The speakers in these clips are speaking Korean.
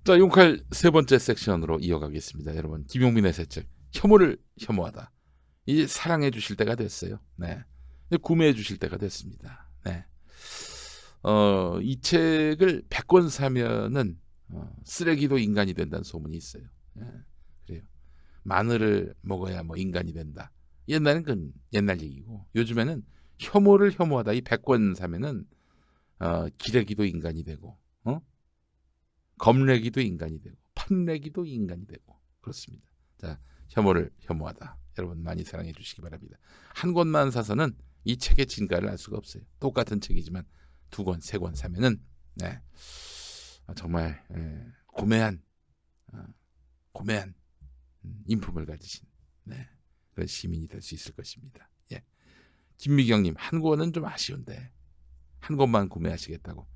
자, 용칼 세 번째 섹션으로 이어가겠습니다. 여러분, 김용민의 새 책 혐오를 혐오하다. 이제 사랑해 주실 때가 됐어요. 네, 이제 구매해 주실 때가 됐습니다. 네, 이 책을 100권 사면은 쓰레기도 인간이 된다는 소문이 있어요. 네, 그래요. 마늘을 먹어야 뭐 인간이 된다. 옛날엔 그건 옛날 얘기고, 요즘에는 혐오를 혐오하다. 이 100권 사면은 기레기도 인간이 되고, 검레기도 인간이 되고, 판레기도 인간이 되고, 그렇습니다. 자, 혐오를 혐오하다. 여러분 많이 사랑해 주시기 바랍니다. 한 권만 사서는 이 책의 진가를 알 수가 없어요. 똑같은 책이지만 두 권, 세 권 사면은 네, 정말 고매한 인품을 가지신 그런 시민이 될 수 있을 것입니다. 예. 김미경님, 한 권은 좀 아쉬운데 한 권만 구매하시겠다고.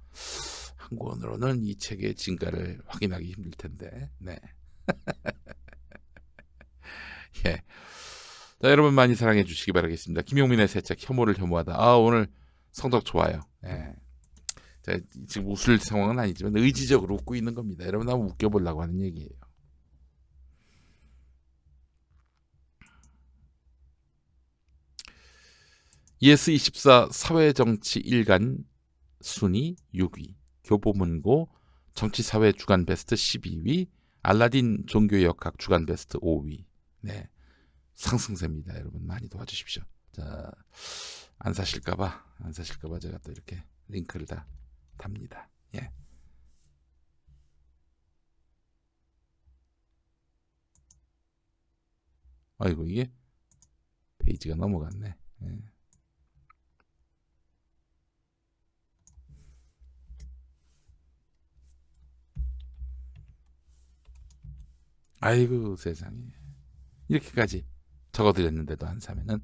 한 권으로는 이 책의 진가를 확인하기 힘들 텐데. 네. 예. 자, 여러분 많이 사랑해 주시기 바라겠습니다. 김용민의 새 책 혐오를 혐오하다. 오늘 성적 좋아요. 예. 자, 지금 웃을 상황은 아니지만 의지적으로 웃고 있는 겁니다. 여러분 한번 웃겨보려고 하는 얘기예요. 예스24 사회정치 일간 순위 6위, 교보문고 정치사회 주간 베스트 12위, 알라딘 종교역학 주간 베스트 5위. 네, 상승세입니다. 여러분 많이 도와주십시오. 자, 안 사실까봐 제가 또 이렇게 링크를 다 답니다. 예. 아이고, 이게 페이지가 넘어갔네. 예. 아이고 세상에, 이렇게까지 적어드렸는데도 안 사면은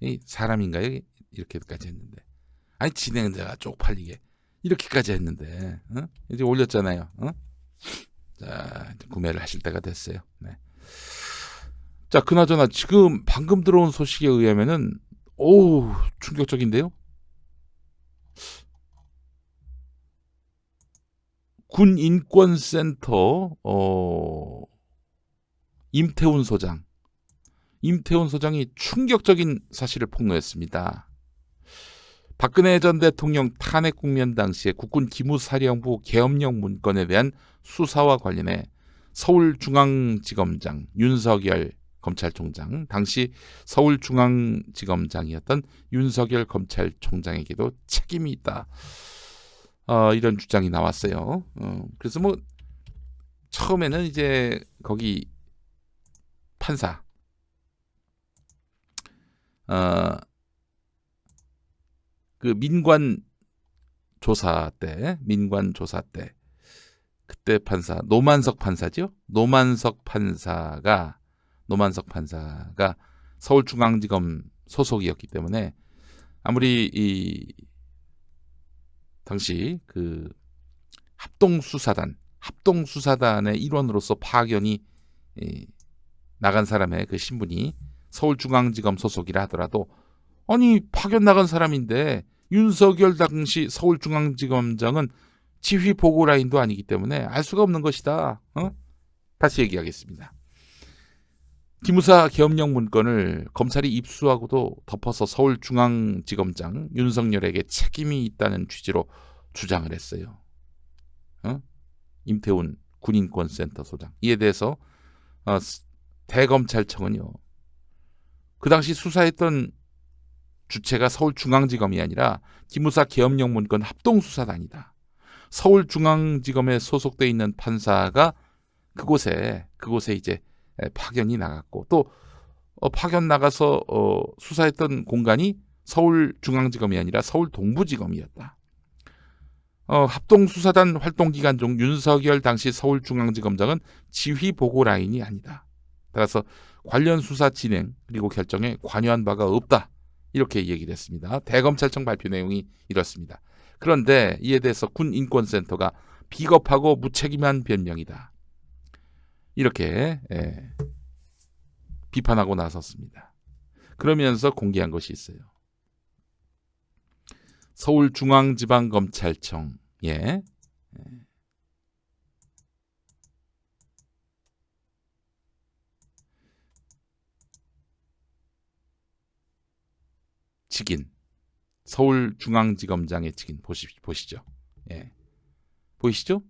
이 사람인가요? 이렇게까지 했는데, 아니 진행자가 쪽팔리게 이렇게까지 했는데 이제 올렸잖아요. 자, 이제 구매를 하실 때가 됐어요. 네. 자, 그나저나 지금 방금 들어온 소식에 의하면은 오우, 충격적인데요. 군인권센터 임태훈 소장이 충격적인 사실을 폭로했습니다. 박근혜 전 대통령 탄핵 국면 당시에 국군 기무사령부 계엄령 문건에 대한 수사와 관련해 서울중앙지검장 윤석열 검찰총장, 당시 서울중앙지검장이었던 윤석열 검찰총장에게도 책임이 있다. 이런 주장이 나왔어요. 그래서 뭐 처음에는 이제 거기 판사, 그 민관 조사 때 그때 판사 노만석 판사죠. 노만석 판사가 서울중앙지검 소속이었기 때문에 아무리 이 당시 그 합동수사단의 일원으로서 파견이 나간 사람의 그 신분이 서울중앙지검 소속이라 하더라도, 아니 파견 나간 사람인데 윤석열 당시 서울중앙지검장은 지휘 보고 라인도 아니기 때문에 알 수가 없는 것이다. 다시 얘기하겠습니다. 기무사 계엄령 문건을 검찰이 입수하고도 덮어서 서울중앙지검장 윤석열에게 책임이 있다는 취지로 주장을 했어요. 임태훈 군인권센터 소장. 이에 대해서 대검찰청은요, 그 당시 수사했던 주체가 서울중앙지검이 아니라 기무사 계엄령 문건 합동수사단이다. 서울중앙지검에 소속돼 있는 판사가 그곳에 이제 파견이 나갔고, 또 파견 나가서 수사했던 공간이 서울중앙지검이 아니라 서울동부지검이었다. 합동수사단 활동 기간 중 윤석열 당시 서울중앙지검장은 지휘 보고 라인이 아니다. 따라서 관련 수사 진행 그리고 결정에 관여한 바가 없다. 이렇게 얘기를 했습니다. 대검찰청 발표 내용이 이렇습니다. 그런데 이에 대해서 군인권센터가 비겁하고 무책임한 변명이다. 이렇게 비판하고 나섰습니다. 그러면서 공개한 것이 있어요. 서울중앙지방검찰청에 직인, 서울중앙지검장의 직인 보시죠. 예. 보이시죠?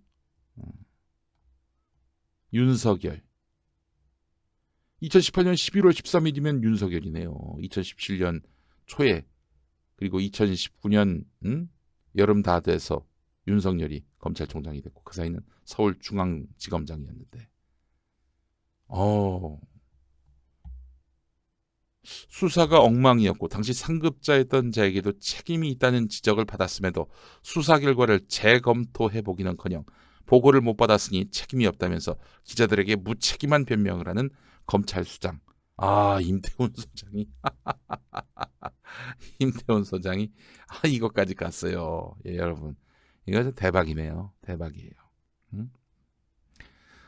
윤석열. 2018년 11월 13일이면 윤석열이네요. 2017년 초에 그리고 2019년 여름 다 돼서 윤석열이 검찰총장이 됐고 그 사이는 서울중앙지검장이었는데 수사가 엉망이었고 당시 상급자였던 자에게도 책임이 있다는 지적을 받았음에도 수사 결과를 재검토해보기는커녕 보고를 못 받았으니 책임이 없다면서 기자들에게 무책임한 변명을 하는 검찰 수장. 임태훈 소장이 임태훈 소장이 이것까지 갔어요. 예, 여러분 이거 대박이네요. 대박이에요.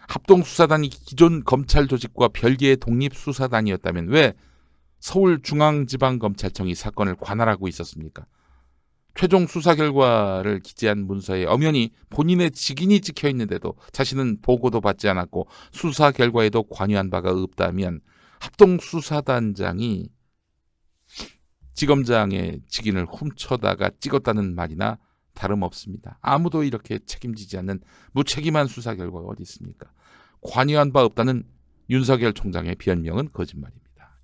합동수사단이 기존 검찰 조직과 별개의 독립수사단이었다면 왜 서울중앙지방검찰청이 사건을 관할하고 있었습니까? 최종 수사 결과를 기재한 문서에 엄연히 본인의 직인이 찍혀 있는데도 자신은 보고도 받지 않았고 수사 결과에도 관여한 바가 없다면 합동수사단장이 지검장의 직인을 훔쳐다가 찍었다는 말이나 다름없습니다. 아무도 이렇게 책임지지 않는 무책임한 수사 결과가 어디 있습니까? 관여한 바 없다는 윤석열 총장의 변명은 거짓말입니다.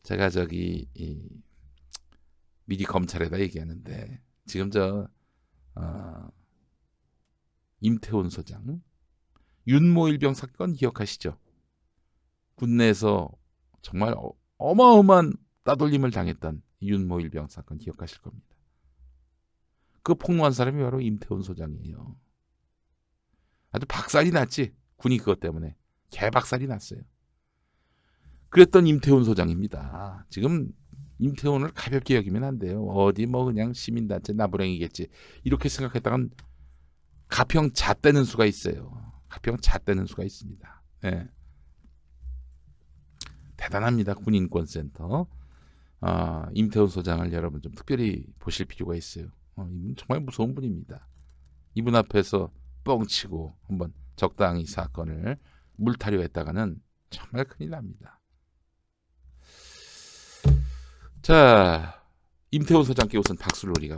제가 미리 검찰에다 얘기하는데 지금 임태훈 소장 윤모일병 사건 기억하시죠? 군내에서 정말 어마어마한 따돌림을 당했던 윤모일병 사건 기억하실 겁니다. 그 폭로한 사람이 바로 임태훈 소장이에요. 아주 박살이 났지. 군이 그것 때문에 개박살이 났어요. 그랬던 임태훈 소장입니다. 지금 임태훈을 가볍게 여기면 안 돼요. 어디 그냥 시민단체 나부랭이겠지. 이렇게 생각했다간 가평 잣대는 수가 있어요. 가평 잣대는 수가 있습니다. 네. 대단합니다. 군인권센터. 임태훈 소장을 여러분 좀 특별히 보실 필요가 있어요. 이분 정말 무서운 분입니다. 이분 앞에서 뻥치고 한번 적당히 사건을 물타려 했다가는 정말 큰일 납니다. 자, 임태훈 소장께 우선 박수를 우리가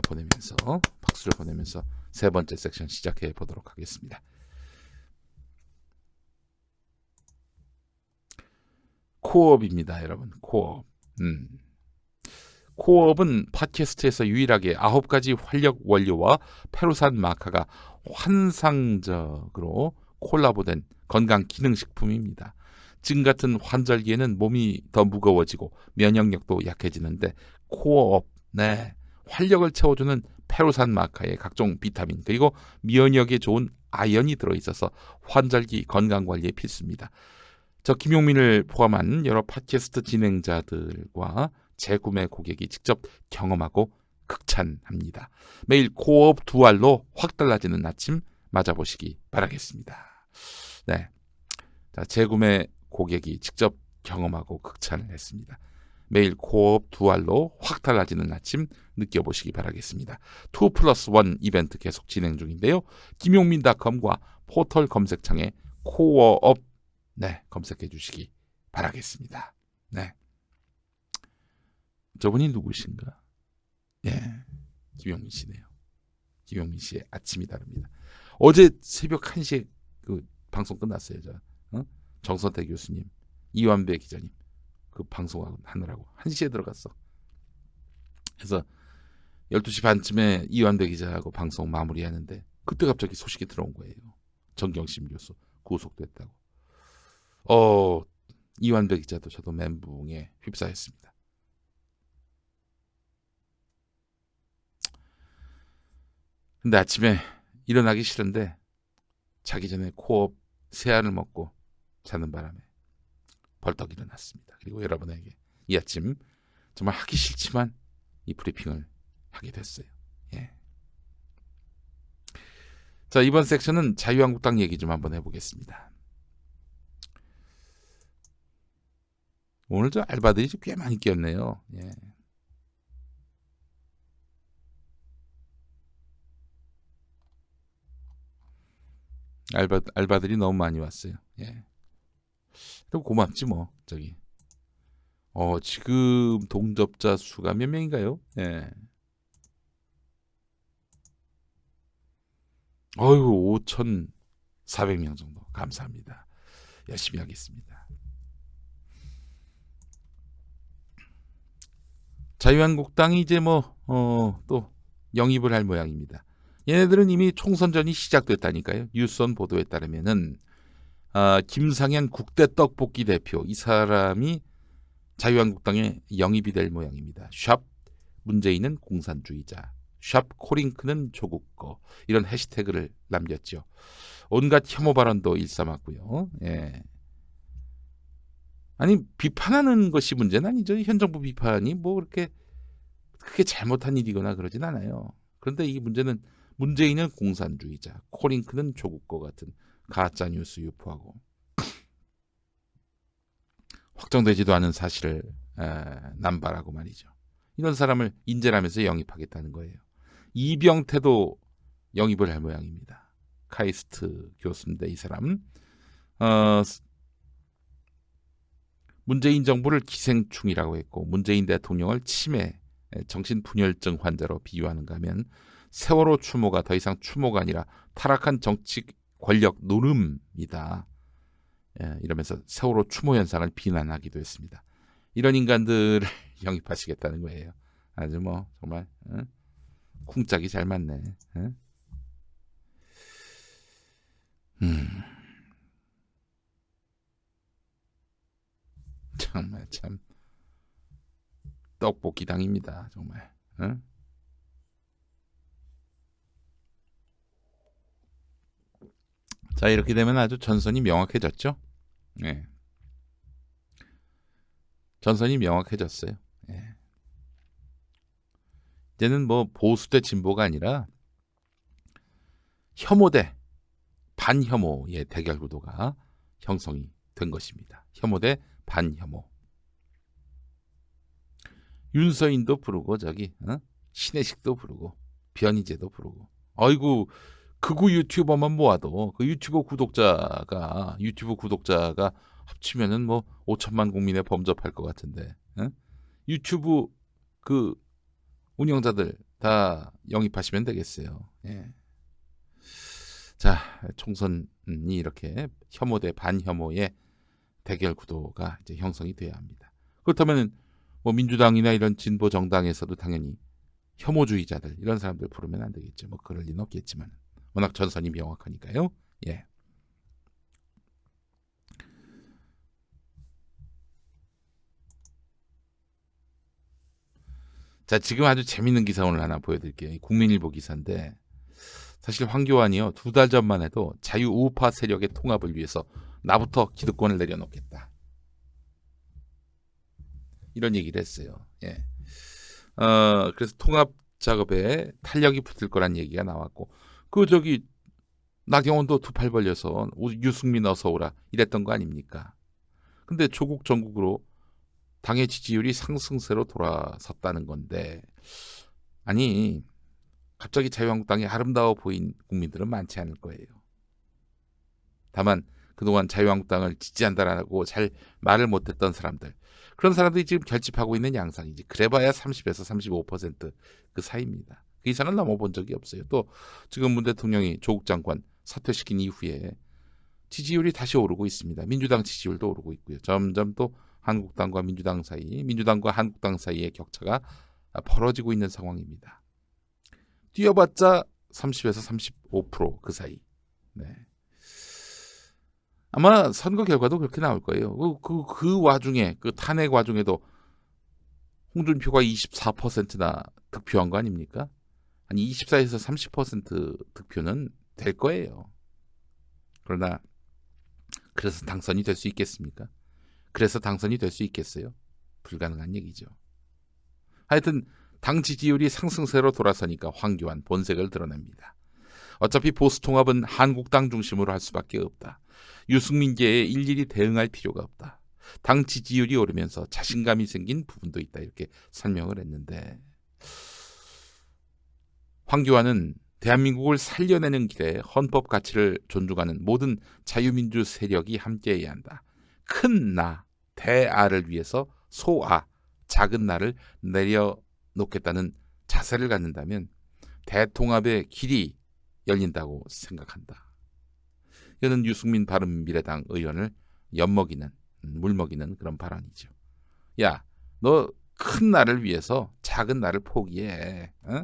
박수를 보내면서 세 번째 섹션 시작해 보도록 하겠습니다. 코업입니다, 여러분. 코업. 코업은 팟캐스트에서 유일하게 9가지 활력 원료와 페루산 마카가 환상적으로 콜라보된 건강 기능식품입니다. 지금 같은 환절기에는 몸이 더 무거워지고 면역력도 약해지는데 코어업, 활력을 채워주는 페루산 마카에 각종 비타민 그리고 면역에 좋은 아연이 들어있어서 환절기 건강관리에 필수입니다. 저 김용민을 포함한 여러 팟캐스트 진행자들과 재구매 고객이 직접 경험하고 극찬합니다. 매일 코어업 2알로 확 달라지는 아침 맞아보시기 바라겠습니다. 네, 자, 재구매 고객이 직접 경험하고 극찬을 했습니다. 매일 코어업 2알로 확 달라지는 아침 느껴보시기 바라겠습니다. 2+1 이벤트 계속 진행 중인데요. 김용민.com과 포털 검색창에 코어업 검색해 주시기 바라겠습니다. 네, 저분이 누구신가? 김용민 씨네요. 김용민 씨의 아침이 다릅니다. 어제 새벽 1시에 그 방송 끝났어요. 정선태 교수님, 이완배 기자님 그 방송하느라고 1시에 들어갔어. 그래서 12시 반쯤에 이완배 기자하고 방송 마무리하는데 그때 갑자기 소식이 들어온 거예요. 정경심 교수 구속됐다고. 이완배 기자도 저도 멘붕에 휩싸였습니다. 근데 아침에 일어나기 싫은데 자기 전에 코업 세알을 먹고 자는 바람에 벌떡 일어났습니다. 그리고 여러분에게 이 아침 정말 하기 싫지만 이 브리핑을 하게 됐어요. 자, 이번 섹션은 자유한국당 얘기 좀 한번 해보겠습니다. 오늘 저 알바들이 꽤 많이 끼었네요. 알바들이 너무 많이 왔어요. 그리고 고맙지 뭐. 지금 동접자 수가 몇 명인가요? 예. 어이구 5,400명 정도. 감사합니다. 열심히 하겠습니다. 자유한국당이 이제 또 영입을 할 모양입니다. 얘네들은 이미 총선전이 시작됐다니까요. 뉴스원 보도에 따르면은 김상현 국대 떡볶이 대표 이 사람이 자유한국당에 영입이 될 모양입니다. 샵 문재인은 공산주의자, 샵 코링크는 조국 거 이런 해시태그를 남겼죠. 온갖 혐오 발언도 일삼았고요. 예. 아니 비판하는 것이 문제는 아니죠. 현 정부 비판이 뭐 그렇게 크게 잘못한 일이거나 그러진 않아요. 그런데 이 문제는 문재인은 공산주의자, 코링크는 조국 거 같은 가짜 뉴스 유포하고 확정되지도 않은 사실을 남발하고 말이죠. 이런 사람을 인재라면서 영입하겠다는 거예요. 이병태도 영입을 할 모양입니다. 카이스트 교수인데 이 사람 문재인 정부를 기생충이라고 했고 문재인 대통령을 치매, 정신분열증 환자로 비유하는가 하면 세월호 추모가 더 이상 추모가 아니라 타락한 정치 권력 노름이다. 이러면서 세월호 추모 현상을 비난하기도 했습니다. 이런 인간들을 영입하시겠다는 거예요. 아주 정말 쿵짝이 잘 맞네. 정말 참 떡볶이 당입니다. 정말. 자 이렇게 되면 아주 전선이 명확해졌죠. 네. 전선이 명확해졌어요. 네. 이제는 보수 대 진보가 아니라 혐오 대 반혐오의 대결 구도가 형성이 된 것입니다. 혐오 대 반혐오. 윤서인도 부르고 신혜식도 부르고 변희재도 부르고. 어이구 극우 유튜버만 모아도 그 유튜브 구독자가 합치면은 5천만 국민에 범접할 것 같은데 유튜브 그 운영자들 다 영입하시면 되겠어요. 예. 자 총선이 이렇게 혐오 대 반혐오의 대결 구도가 이제 형성이 돼야 합니다. 그렇다면 민주당이나 이런 진보 정당에서도 당연히 혐오주의자들 이런 사람들 부르면 안 되겠죠. 그럴 리는 없겠지만 워낙 전선이 명확하니까요. 예. 자 지금 아주 재밌는 기사 오늘 하나 보여드릴게요. 국민일보 기사인데 사실 황교안이요 2달 전만 해도 자유 우파 세력의 통합을 위해서 나부터 기득권을 내려놓겠다 이런 얘기를 했어요. 예. 그래서 통합 작업에 탄력이 붙을 거란 얘기가 나왔고 나경원도 두 팔 벌려서 유승민 어서 오라 이랬던 거 아닙니까? 근데 조국 전국으로 당의 지지율이 상승세로 돌아섰다는 건데 아니 갑자기 자유한국당이 아름다워 보인 국민들은 많지 않을 거예요. 다만 그동안 자유한국당을 지지한다라고 잘 말을 못했던 사람들 그런 사람들이 지금 결집하고 있는 양상이지. 그래봐야 30에서 35% 사이입니다. 그 이상을 넘어본 적이 없어요. 또 지금 문 대통령이 조국 장관 사퇴시킨 이후에 지지율이 다시 오르고 있습니다. 민주당 지지율도 오르고 있고요. 점점 또 한국당과 민주당 사이, 민주당과 한국당 사이의 격차가 벌어지고 있는 상황입니다. 뛰어봤자 30에서 35%그 사이. 네. 아마 선거 결과도 그렇게 나올 거예요. 그 와중에 그 탄핵 와중에도 홍준표가 24%나 득표한 거 아닙니까? 한 24에서 30% 득표는 될 거예요. 그러나 그래서 당선이 될 수 있겠습니까? 그래서 당선이 될 수 있겠어요? 불가능한 얘기죠. 하여튼 당 지지율이 상승세로 돌아서니까 황교안 본색을 드러냅니다. 어차피 보수 통합은 한국당 중심으로 할 수밖에 없다. 유승민계에 일일이 대응할 필요가 없다. 당 지지율이 오르면서 자신감이 생긴 부분도 있다. 이렇게 설명을 했는데 황교안은 대한민국을 살려내는 길에 헌법 가치를 존중하는 모든 자유민주 세력이 함께해야 한다. 큰 나, 대아를 위해서 작은 나를 내려놓겠다는 자세를 갖는다면 대통합의 길이 열린다고 생각한다. 이는 유승민 바른미래당 의원을 엿먹이는 물먹이는 그런 발언이죠. 야, 너 큰 나를 위해서 작은 나를 포기해. 어?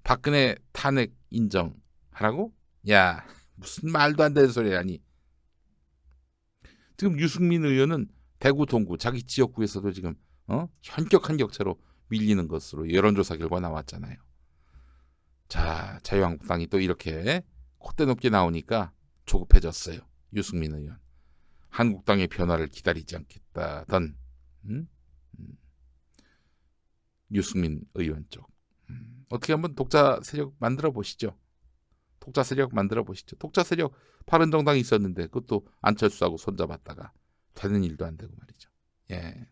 박근혜 탄핵 인정하라고? 야, 무슨 말도 안 되는 소리 하니. 지금 유승민 의원은 대구 동구 자기 지역구에서도 지금 현격한 격차로 밀리는 것으로 여론조사 결과 나왔잖아요. 자, 자유한국당이 또 이렇게 콧대 높게 나오니까 조급해졌어요. 유승민 의원. 한국당의 변화를 기다리지 않겠다던 유승민 의원 쪽. 어떻게 한번 독자 세력 만들어 보시죠. 독자 세력 만들어 보시죠. 독자 세력 바른정당이 있었는데 그것도 안철수하고 손잡았다가 되는 일도 안 되고 말이죠. 예.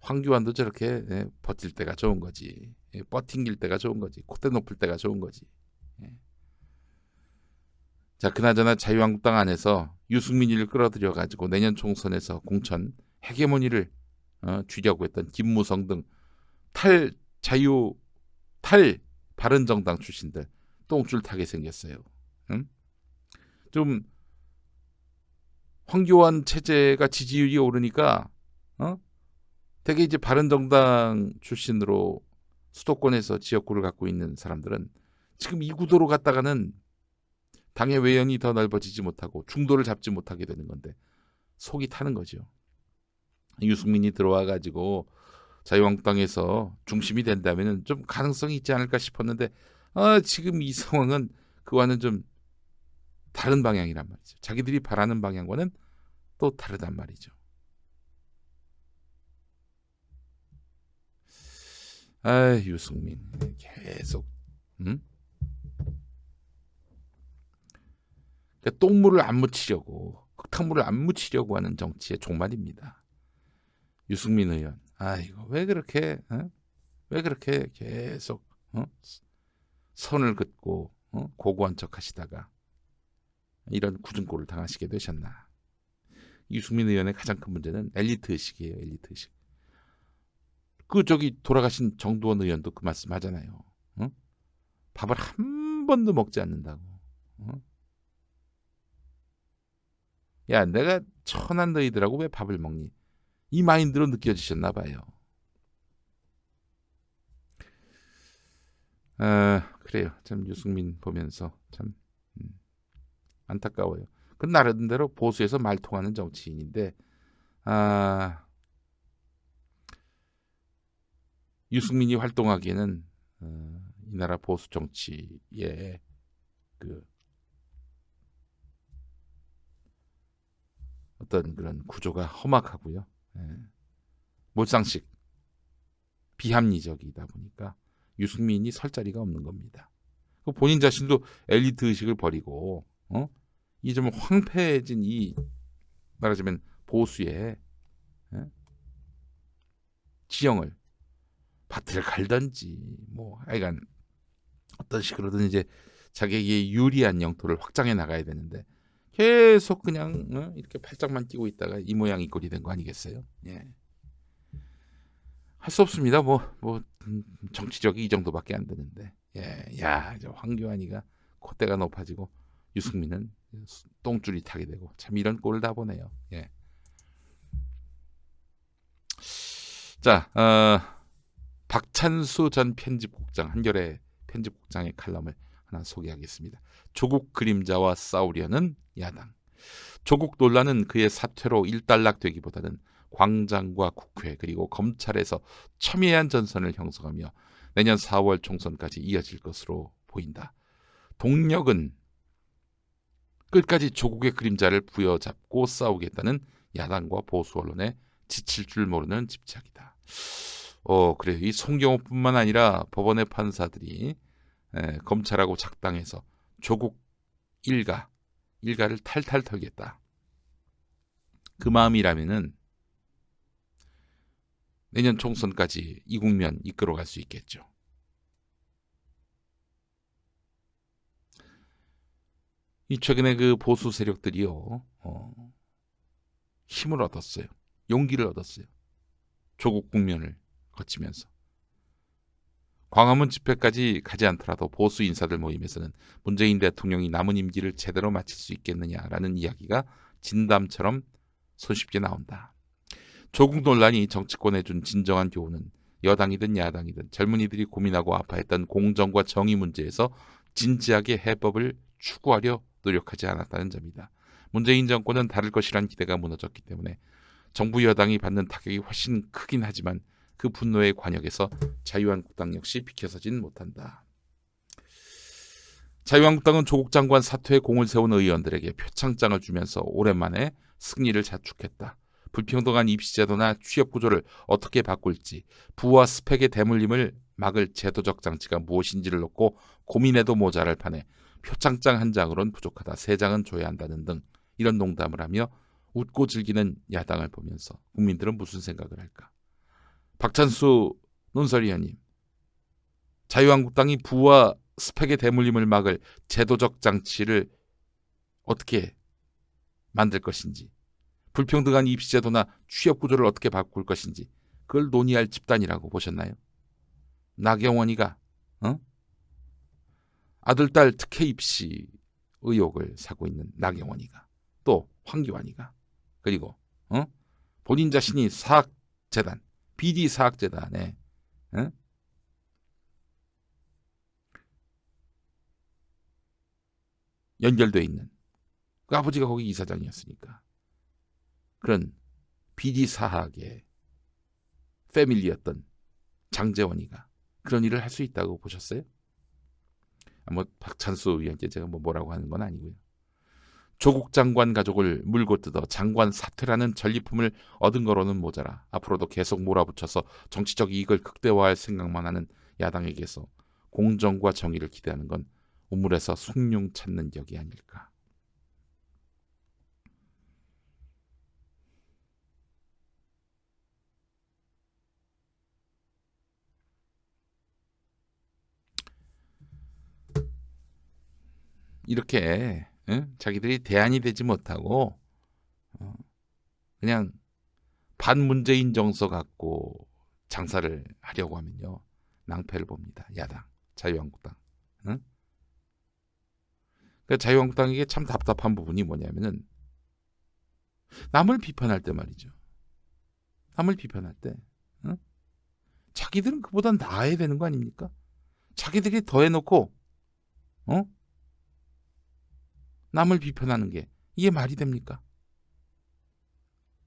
황교안도 저렇게 버틸 때가 좋은 거지. 버팅길 때가 좋은 거지. 콧대 높을 때가 좋은 거지. 예. 자, 그나저나 자유한국당 안에서 유승민이를 끌어들여가지고 내년 총선에서 공천 헤게모니를 쥐려고 했던 김무성 등 탈 바른정당 출신들 똥줄 타게 생겼어요. 응? 좀 황교안 체제가 지지율이 오르니까 되게 이제 바른정당 출신으로 수도권에서 지역구를 갖고 있는 사람들은 지금 이 구도로 갔다가는 당의 외연이 더 넓어지지 못하고 중도를 잡지 못하게 되는 건데 속이 타는 거죠. 유승민이 들어와 가지고 자유한국당에서 중심이 된다면 좀 가능성이 있지 않을까 싶었는데 지금 이 상황은 그와는 좀 다른 방향이란 말이죠. 자기들이 바라는 방향과는 또 다르단 말이죠. 유승민 계속 그러니까 똥물을 안 묻히려고 흙탕물을 안 묻히려고 하는 정치의 종말입니다. 유승민 의원, 이거 왜 그렇게 계속 선을 긋고 고고한 척하시다가 이런 굳은 꼴을 당하시게 되셨나? 유승민 의원의 가장 큰 문제는 엘리트 의식이에요. 엘리트 의식. 돌아가신 정두원 의원도 그 말씀 하잖아요. 밥을 한 번도 먹지 않는다고. 야, 내가 천한 너희들하고 왜 밥을 먹니? 이 마인드로 느껴지셨나 봐요. 그래요. 참 유승민 보면서 참 안타까워요. 그 나름대로 보수에서 말통하는 정치인인데 유승민이 활동하기에는 이 나라 보수 정치의 그 어떤 그런 구조가 험악하고요. 몰상식 비합리적이다 보니까 유승민이 설 자리가 없는 겁니다. 본인 자신도 엘리트 의식을 버리고 이 좀 황폐해진 이 말하자면 보수의 지형을 밭을 갈든지 하여간 어떤 식으로든 이제 자기에게 유리한 영토를 확장해 나가야 되는데 계속 그냥 이렇게 팔짱만 끼고 있다가 이 모양 이 꼴이 된 거 아니겠어요? 예. 할 수 없습니다. 정치력이 이 정도밖에 안 되는데. 예, 야, 저 황교안이가 콧대가 높아지고 유승민은 똥줄이 타게 되고 참 이런 꼴을 다 보네요. 예. 자, 박찬수 전 편집국장 한겨레 편집국장의 칼럼을 하나 소개하겠습니다. 조국 그림자와 싸우려는 야당. 조국 논란은 그의 사퇴로 일단락되기보다는 광장과 국회 그리고 검찰에서 첨예한 전선을 형성하며 내년 4월 총선까지 이어질 것으로 보인다. 동력은 끝까지 조국의 그림자를 부여잡고 싸우겠다는 야당과 보수 언론에 지칠 줄 모르는 집착이다. 그래요. 이 송경호뿐만 아니라 법원의 판사들이 검찰하고 작당해서 조국 일가를 탈탈 털겠다. 그 마음이라면은 내년 총선까지 이 국면 이끌어갈 수 있겠죠. 이 최근에 그 보수 세력들이요 힘을 얻었어요. 용기를 얻었어요. 조국 국면을 거치면서. 광화문 집회까지 가지 않더라도 보수 인사들 모임에서는 문재인 대통령이 남은 임기를 제대로 마칠 수 있겠느냐라는 이야기가 진담처럼 손쉽게 나온다. 조국 논란이 정치권에 준 진정한 교훈은 여당이든 야당이든 젊은이들이 고민하고 아파했던 공정과 정의 문제에서 진지하게 해법을 추구하려 노력하지 않았다는 점이다. 문재인 정권은 다를 것이란 기대가 무너졌기 때문에 정부 여당이 받는 타격이 훨씬 크긴 하지만 그 분노의 관역에서 자유한국당 역시 비켜서진 못한다. 자유한국당은 조국 장관 사퇴에 공을 세운 의원들에게 표창장을 주면서 오랜만에 승리를 자축했다. 불평등한 입시제도나 취업구조를 어떻게 바꿀지, 부와 스펙의 대물림을 막을 제도적 장치가 무엇인지를 놓고 고민해도 모자랄 판에 표창장 한 장으로는 부족하다. 3장은 줘야 한다는 등 이런 농담을 하며 웃고 즐기는 야당을 보면서 국민들은 무슨 생각을 할까? 박찬수 논설위원님, 자유한국당이 부와 스펙의 대물림을 막을 제도적 장치를 어떻게 만들 것인지, 불평등한 입시제도나 취업구조를 어떻게 바꿀 것인지 그걸 논의할 집단이라고 보셨나요? 나경원이가 아들, 딸 특혜 입시 의혹을 사고 있는 나경원이가, 또 황교안이가, 그리고 본인 자신이 사학재단, BD 사학재단에 연결돼 있는, 그 아버지가 거기 이사장이었으니까 그런 BD 사학의 패밀리였던 장제원이가 그런 일을 할 수 있다고 보셨어요? 뭐 박찬수 의원께 제가 뭐라고 하는 건 아니고요. 조국 장관 가족을 물고 뜯어 장관 사퇴라는 전리품을 얻은 거로는 모자라 앞으로도 계속 몰아붙여서 정치적 이익을 극대화할 생각만 하는 야당에게서 공정과 정의를 기대하는 건 우물에서 숭늉 찾는 격이 아닐까. 이렇게 자기들이 대안이 되지 못하고 그냥 반문재인 정서 갖고 장사를 하려고 하면요, 낭패를 봅니다. 야당, 자유한국당. 그러니까 자유한국당에게 참 답답한 부분이 뭐냐면은 남을 비판할 때 말이죠. 남을 비판할 때 자기들은 그보다 나아야 되는 거 아닙니까? 자기들이 더 해놓고 남을 비판하는 게 이게 말이 됩니까?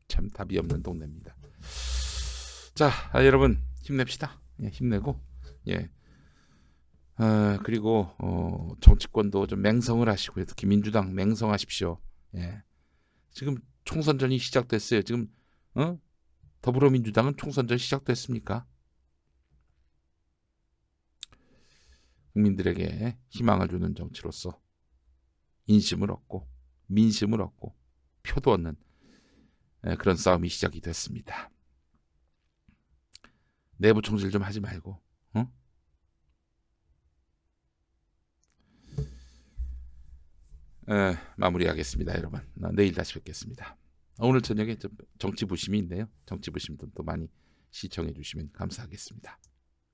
참 답이 없는 동네입니다. 자, 여러분 힘냅시다. 예, 힘내고 그리고 정치권도 좀 맹성을 하시고요. 특히 민주당 맹성하십시오. 예. 지금 총선전이 시작됐어요. 지금 더불어민주당은 총선전 시작됐습니까? 국민들에게 희망을 주는 정치로서 인심을 얻고 민심을 얻고 표도 얻는 그런 싸움이 시작이 됐습니다. 내부 총질 좀 하지 말고 마무리하겠습니다. 여러분, 내일 다시 뵙겠습니다. 오늘 저녁에 정치 부심이 있네요. 정치 부심도 또 많이 시청해 주시면 감사하겠습니다.